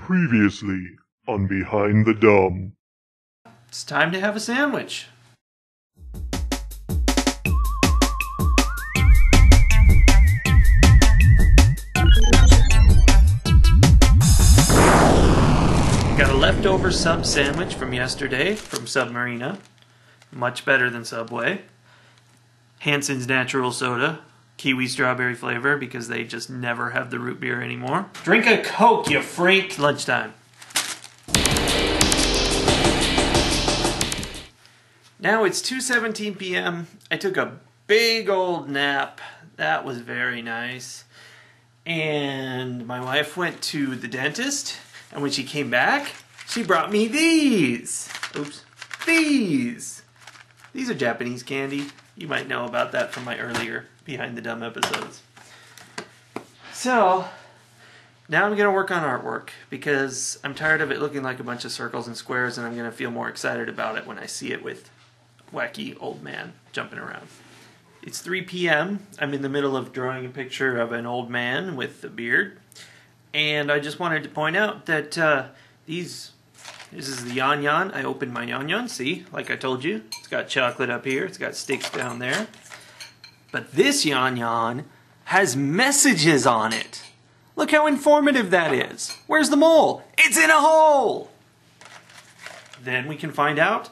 Previously on Behind the Dumb. It's time to have a sandwich. Got a leftover sub sandwich from yesterday from Submarina. Much better than Subway. Hanson's Natural Soda. Kiwi strawberry flavor because they just never have the root beer anymore. Drink a Coke, you freak! Lunchtime. Now it's 2:17 p.m. I took a big old nap. That was very nice. And my wife went to the dentist, and when she came back, she brought me these. Oops. These. These are Japanese candy. You might know about that from my earlier Behind the Dumb episodes. So, now I'm going to work on artwork because I'm tired of it looking like a bunch of circles and squares, and I'm going to feel more excited about it when I see it with wacky old man jumping around. It's 3 p.m. I'm in the middle of drawing a picture of an old man with a beard, and I just wanted to point out that this is the Yan Yan. I opened my Yan Yan, see, like I told you. It's got chocolate up here, it's got sticks down there. But this Yan Yan has messages on it. Look how informative that is. Where's the mole? It's in a hole! Then we can find out,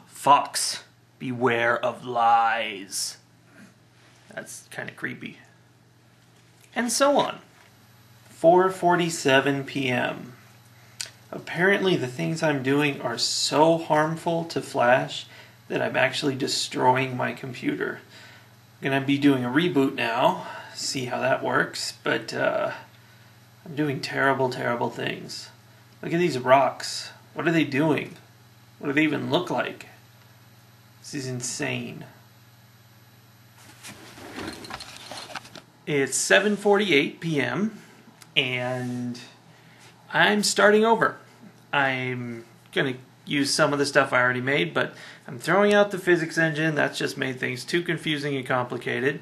fox, beware of lies. That's kind of creepy. And so on. 4:47 p.m. Apparently the things I'm doing are so harmful to Flash that I'm actually destroying my computer. I'm going to be doing a reboot now, see how that works, but I'm doing terrible, terrible things. Look at these rocks. What are they doing? What do they even look like? This is insane. It's 7:48 p.m. and I'm starting over. I'm going to use some of the stuff I already made, but I'm throwing out the physics engine. That's just made things too confusing and complicated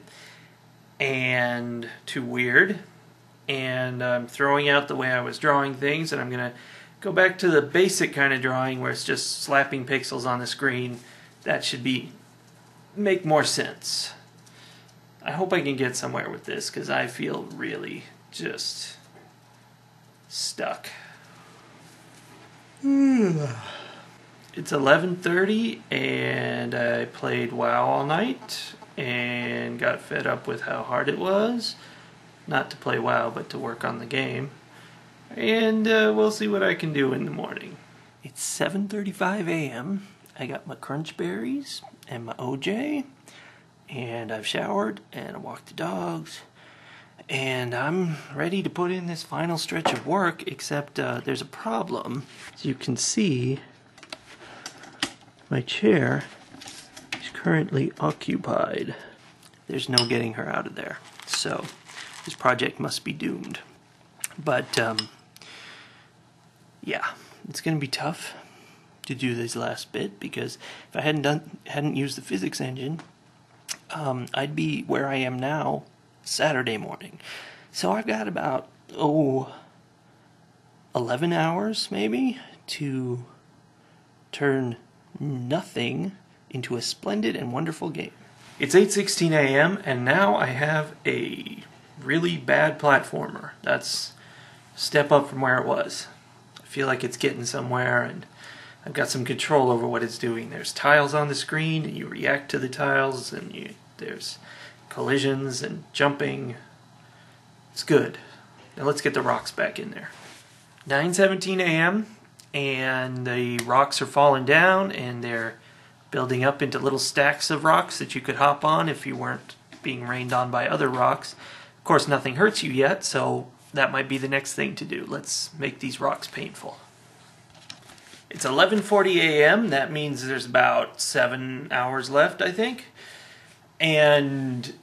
and too weird. And I'm throwing out the way I was drawing things, and I'm going to go back to the basic kind of drawing where it's just slapping pixels on the screen. That should make more sense. I hope I can get somewhere with this because I feel really just stuck. It's 11:30 and I played WoW all night and got fed up with how hard it was. Not to play WoW, but to work on the game. And we'll see what I can do in the morning. It's 7:35 a.m. I got my crunch berries and my OJ. And I've showered and I walked the dogs. And I'm ready to put in this final stretch of work, except there's a problem. As you can see, my chair is currently occupied. There's no getting her out of there. So this project must be doomed. But yeah, it's going to be tough to do this last bit because if I hadn't used the physics engine, I'd be where I am now Saturday morning. So I've got about 11 hours maybe to turn nothing into a splendid and wonderful game. It's 8:16 a.m. and now I have a really bad platformer. That's a step up from where it was. I feel like it's getting somewhere and I've got some control over what it's doing. There's tiles on the screen and you react to the tiles and there's collisions and jumping. It's good. Now let's get the rocks back in there. 9:17 a.m. and the rocks are falling down and they're building up into little stacks of rocks that you could hop on if you weren't being rained on by other rocks. Of course, nothing hurts you yet, so that might be the next thing to do. Let's make these rocks painful. It's 11:40 a.m. That means there's about 7 hours left, I think. And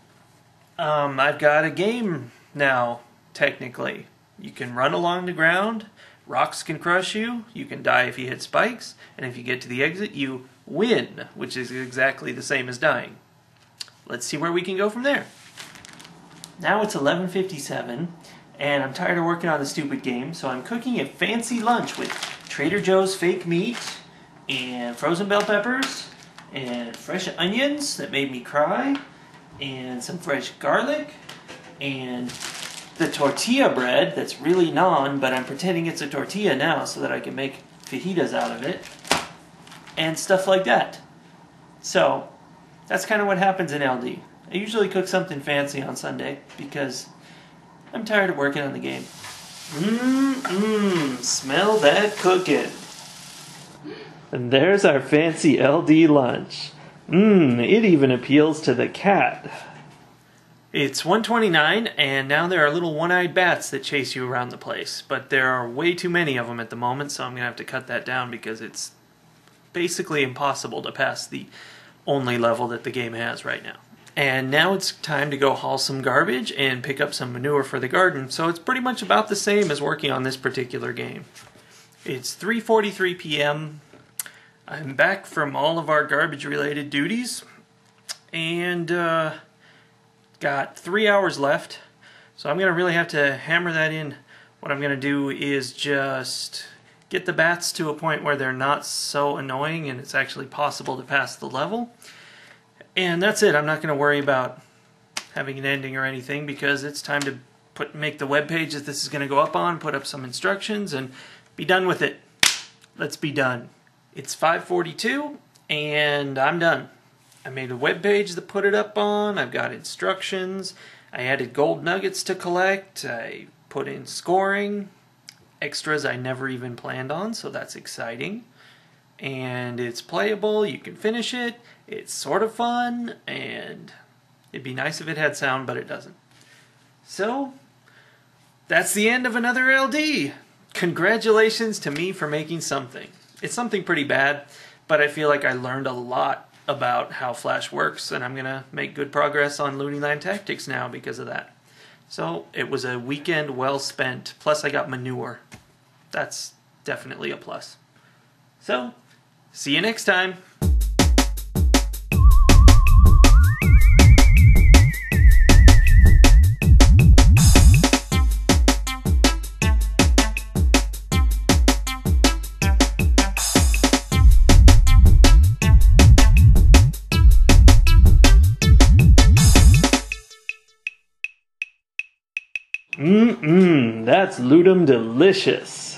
I've got a game now, technically. You can run along the ground, rocks can crush you, you can die if you hit spikes, and if you get to the exit, you win, which is exactly the same as dying. Let's see where we can go from there. Now it's 11:57, and I'm tired of working on the stupid game, so I'm cooking a fancy lunch with Trader Joe's fake meat, and frozen bell peppers, and fresh onions that made me cry, and some fresh garlic, and the tortilla bread that's really naan, but I'm pretending it's a tortilla now so that I can make fajitas out of it, and stuff like that. So, that's kind of what happens in LD. I usually cook something fancy on Sunday because I'm tired of working on the game. Smell that cooking. And there's our fancy LD lunch. It even appeals to the cat. It's 1:29, and now there are little one-eyed bats that chase you around the place. But there are way too many of them at the moment, so I'm going to have to cut that down because it's basically impossible to pass the only level that the game has right now. And now it's time to go haul some garbage and pick up some manure for the garden, so it's pretty much about the same as working on this particular game. It's 3:43 p.m. I'm back from all of our garbage-related duties, and got 3 hours left, so I'm going to really have to hammer that in. What I'm going to do is just get the bats to a point where they're not so annoying and it's actually possible to pass the level. And that's it. I'm not going to worry about having an ending or anything because it's time to make the web page that this is going to go up on, put up some instructions, and be done with it. Let's be done. It's 5:42 and I'm done. I made a web page to put it up on. I've got instructions. I added gold nuggets to collect. I put in scoring. Extras I never even planned on, so that's exciting. And it's playable. You can finish it. It's sort of fun, and it'd be nice if it had sound, but it doesn't. So, that's the end of another LD. Congratulations to me for making something. It's something pretty bad, but I feel like I learned a lot about how Flash works, and I'm going to make good progress on Looney Line Tactics now because of that. So, it was a weekend well spent, plus I got manure. That's definitely a plus. So, see you next time. That's Ludum delicious.